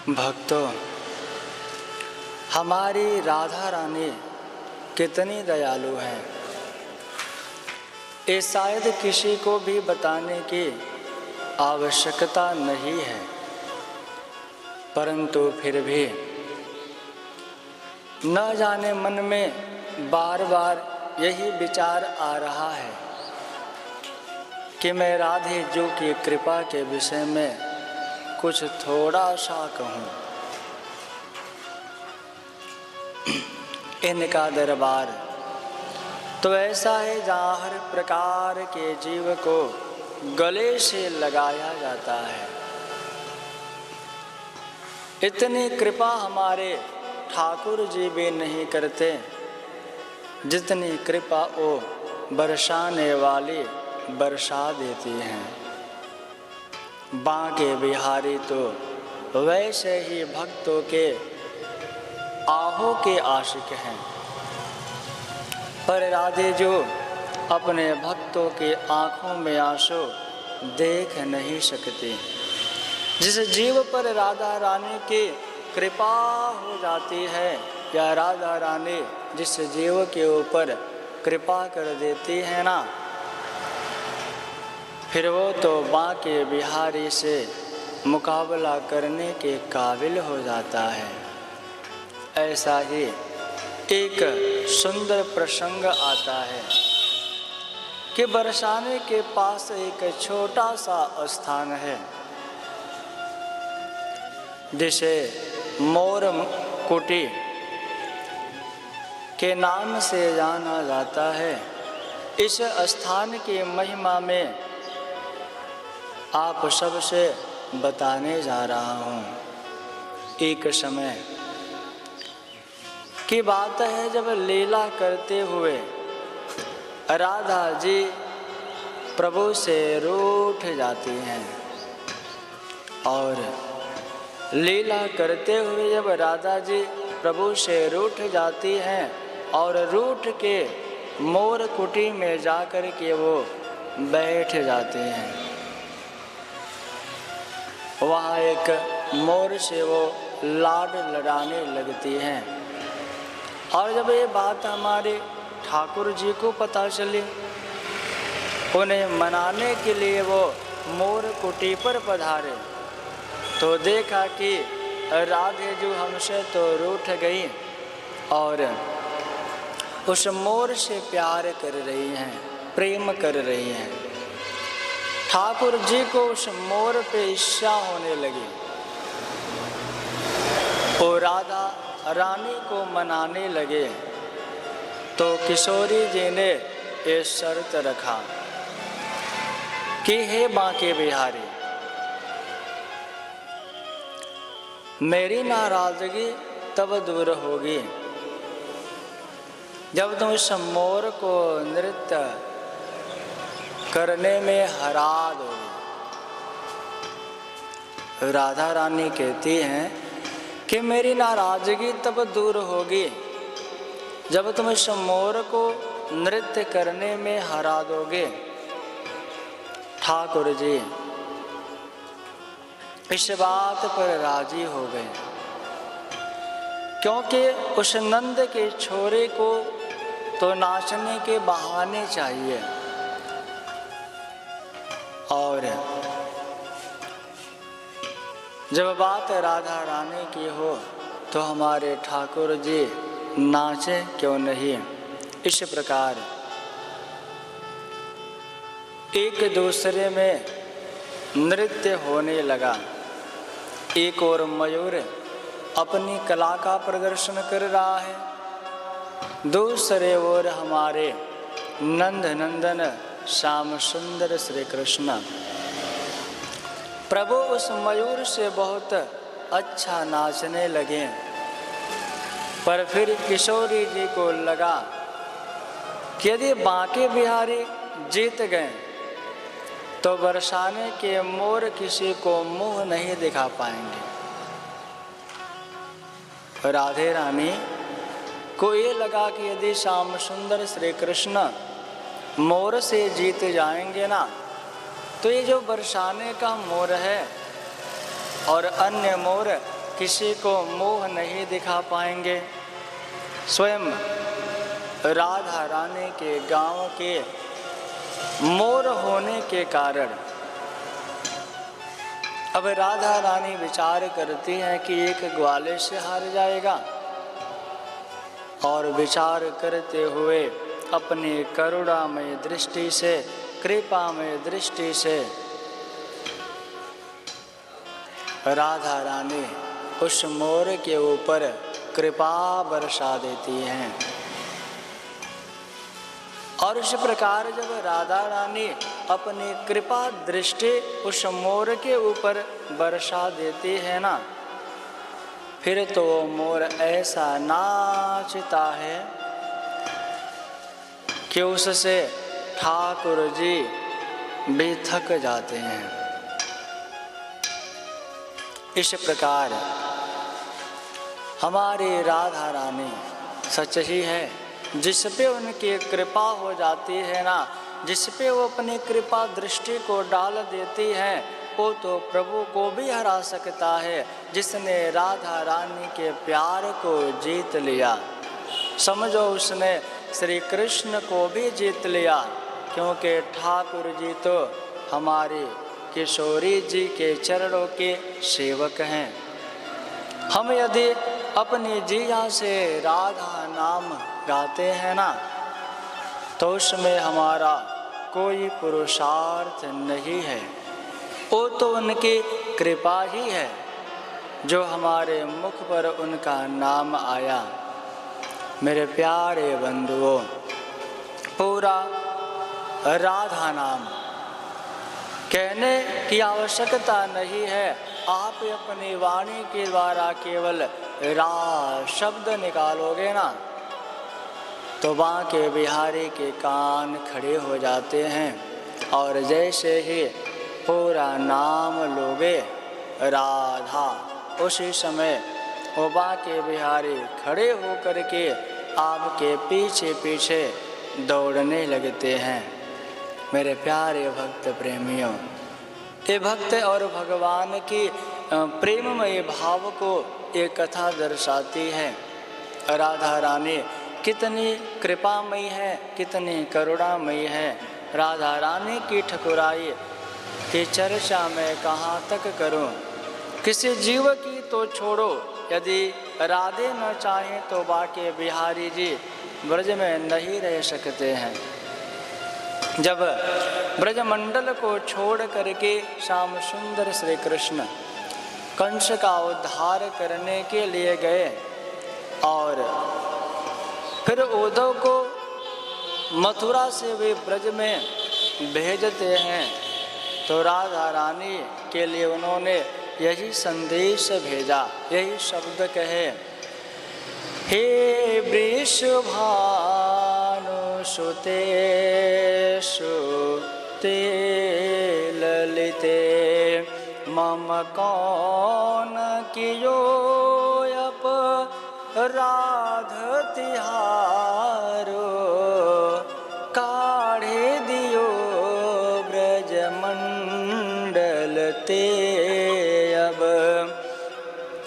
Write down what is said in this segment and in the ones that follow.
भक्तों, हमारी राधा रानी कितनी दयालु हैं, ये शायद किसी को भी बताने की आवश्यकता नहीं है, परंतु फिर भी न जाने मन में बार बार यही विचार आ रहा है कि मैं राधे जो की कृपा के विषय में कुछ थोड़ा सा कहूँ। इनका दरबार तो ऐसा है जहाँ हर प्रकार के जीव को गले से लगाया जाता है। इतनी कृपा हमारे ठाकुर जी भी नहीं करते जितनी कृपा वो बरसाने वाली बरसा देती हैं। बांके बिहारी तो वैसे ही भक्तों के आहों के आशिक हैं, पर राधे जो अपने भक्तों के आँखों में आंसू देख नहीं सकती। जिस जीव पर राधा रानी की कृपा हो जाती है या राधा रानी जिस जीव के ऊपर कृपा कर देती है ना, फिर वो तो बांके बिहारी से मुकाबला करने के काबिल हो जाता है। ऐसा ही एक सुंदर प्रसंग आता है कि बरसाने के पास एक छोटा सा स्थान है जिसे मोर कुटी के नाम से जाना जाता है। इस स्थान की महिमा में आप सबसे बताने जा रहा हूँ। एक समय की बात है जब लीला करते हुए राधा जी प्रभु से रूठ जाती हैं, और लीला करते हुए जब राधा जी प्रभु से रूठ जाती हैं और रूठ के मोर कुटी में जाकर के वो बैठ जाते हैं, वहाँ एक मोर से वो लाड लड़ाने लगती हैं। और जब ये बात हमारे ठाकुर जी को पता चली, उन्हें मनाने के लिए वो मोर कुटी पर पधारे तो देखा कि राधे जो हमसे तो रूठ गई और उस मोर से प्यार कर रही हैं, प्रेम कर रही हैं। ठाकुर जी को उस मोर पे ईर्ष्या होने लगी। वो राधा रानी को मनाने लगे तो किशोरी जी ने ये शर्त रखा कि हे बांके बिहारी, मेरी नाराजगी तब दूर होगी जब तुम इस मोर को नृत्य करने में हरा दोगे। राधा रानी कहती हैं कि मेरी नाराजगी तब दूर होगी जब तुम इस मोर को नृत्य करने में हरा दोगे। ठाकुर जी इस बात पर राजी हो गए, क्योंकि उस नंद के छोरे को तो नाचने के बहाने चाहिए, और जब बात राधा रानी की हो तो हमारे ठाकुर जी नाचे क्यों नहीं। इस प्रकार एक दूसरे में नृत्य होने लगा। एक और मयूर अपनी कला का प्रदर्शन कर रहा है, दूसरे ओर हमारे नंद नंदन श्याम सुंदर श्री कृष्ण प्रभु उस मयूर से बहुत अच्छा नाचने लगे। पर फिर किशोरी जी को लगा कि यदि बांके बिहारी जीत गए तो बरसाने के मोर किसी को मुंह नहीं दिखा पाएंगे। राधे रानी को ये लगा कि यदि श्याम सुंदर श्री कृष्ण मोर से जीत जाएंगे ना, तो ये जो बरसाने का मोर है और अन्य मोर किसी को मोह नहीं दिखा पाएंगे। स्वयं राधा रानी के गांव के मोर होने के कारण अब राधा रानी विचार करती हैं कि एक ग्वाले से हार जाएगा, और विचार करते हुए अपनी करुणामय दृष्टि से, कृपामय दृष्टि से राधा रानी उस मोर के ऊपर कृपा बरसा देती हैं। और इस प्रकार जब राधा रानी अपनी कृपा दृष्टि उस मोर के ऊपर बरसा देती है ना, फिर तो मोर ऐसा नाचता है कि उससे ठाकुर जी भी थक जाते हैं। इस प्रकार हमारी राधा रानी सच ही है, जिस पे उनकी कृपा हो जाती है ना, जिस पे वो अपनी कृपा दृष्टि को डाल देती है, वो तो प्रभु को भी हरा सकता है। जिसने राधा रानी के प्यार को जीत लिया, समझो उसने श्री कृष्ण को भी जीत लिया, क्योंकि ठाकुर जी तो हमारे किशोरी जी के चरणों के सेवक हैं। हम यदि अपनी जिया से राधा नाम गाते हैं ना, तो उसमें हमारा कोई पुरुषार्थ नहीं है, वो तो उनकी कृपा ही है जो हमारे मुख पर उनका नाम आया। मेरे प्यारे बंधुओं, पूरा राधा नाम कहने की आवश्यकता नहीं है, आप अपनी वाणी के द्वारा केवल रा शब्द निकालोगे ना, तो बांके बिहारी के कान खड़े हो जाते हैं, और जैसे ही पूरा नाम लोगे राधा, उसी समय वो बांके बिहारी खड़े होकर के आपके पीछे पीछे दौड़ने लगते हैं। मेरे प्यारे भक्त प्रेमियों, ये भक्त और भगवान की प्रेममय भाव को ये कथा दर्शाती है। राधा रानी कितनी कृपामयी है, कितनी करुणामयी है। राधा रानी की ठकुराई की चर्चा मैं कहाँ तक करूं? किसी जीव की तो छोड़ो, यदि राधे न चाहें तो बाके बिहारी जी ब्रज में नहीं रह सकते हैं। जब ब्रजमंडल को छोड़ करके श्याम सुंदर श्री कृष्ण कंस का उद्धार करने के लिए गए, और फिर उद्धव को मथुरा से वे ब्रज में भेजते हैं, तो राधा रानी के लिए उन्होंने यही संदेश भेजा, यही शब्द कहे, हे वृषभानु सुते सुते ललिते मम कौन कियो अपराध तिहारो, काढ़े दियो ब्रज मंडल ते अब,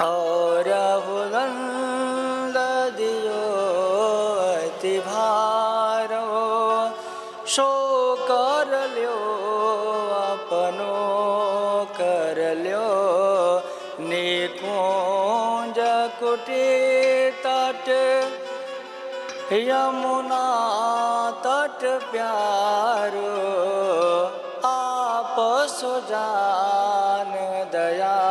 और हुदंड दियो अति भारो, सो कर ल्यो अपनो कर ल्यो निकुंज कुटी तट, यमुना तट प्यारो, आप सुजान दया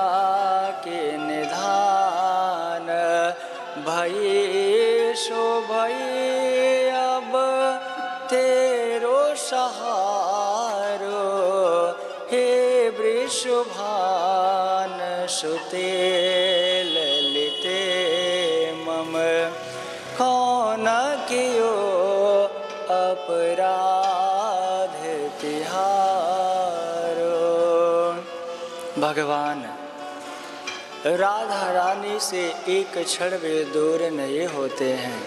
के निधान, भई सो भई अब तेरो सहारो, हे वृषभान सुते ललिते मम कौन कियो अपराध तिहारो। भगवान राधा रानी से एक क्षण वे दूर नहीं होते हैं।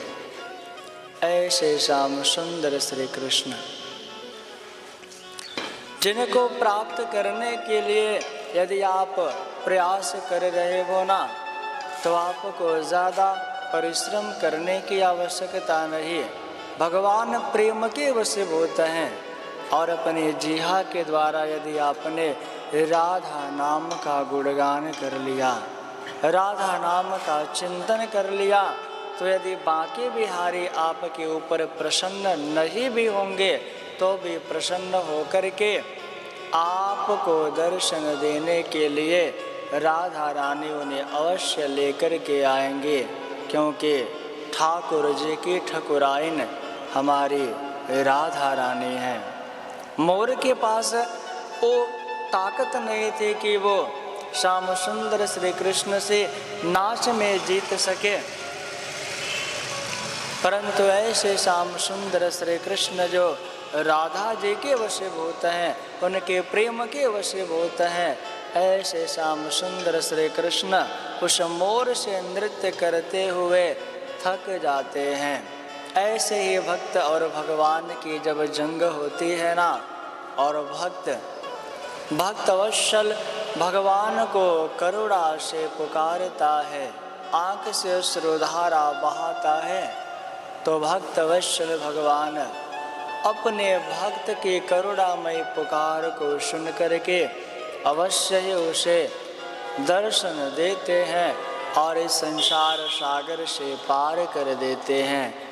ऐसे श्याम सुंदर श्री कृष्ण जिनको प्राप्त करने के लिए यदि आप प्रयास कर रहे हो ना, तो आपको ज़्यादा परिश्रम करने की आवश्यकता नहीं। भगवान प्रेम के वशीभूत हैं और अपने जीहा के द्वारा यदि आपने राधा नाम का गुणगान कर लिया, राधा नाम का चिंतन कर लिया, तो यदि बांके बिहारी आपके ऊपर प्रसन्न नहीं भी होंगे तो भी प्रसन्न होकर के आपको दर्शन देने के लिए राधा रानी उन्हें अवश्य लेकर के आएंगे, क्योंकि ठाकुर जी की ठकुराइन हमारी राधा रानी है। मोर के पास वो ताकत नहीं थी कि वो श्याम सुंदर श्री कृष्ण से नाच में जीत सके, परंतु ऐसे श्याम सुंदर श्री कृष्ण जो राधा जी के वशीभूत हैं, उनके प्रेम के वशीभूत हैं, ऐसे श्याम सुंदर श्री कृष्ण उस मोर से नृत्य करते हुए थक जाते हैं। ऐसे ही भक्त और भगवान की जब जंग होती है ना, और भक्त वत्सल भगवान को करुणा से पुकारता है, आँख से अश्रुधारा बहाता है, तो भक्त वत्सल भगवान अपने भक्त की करुणामयी पुकार को सुन करके अवश्य ही उसे दर्शन देते हैं और इस संसार सागर से पार कर देते हैं।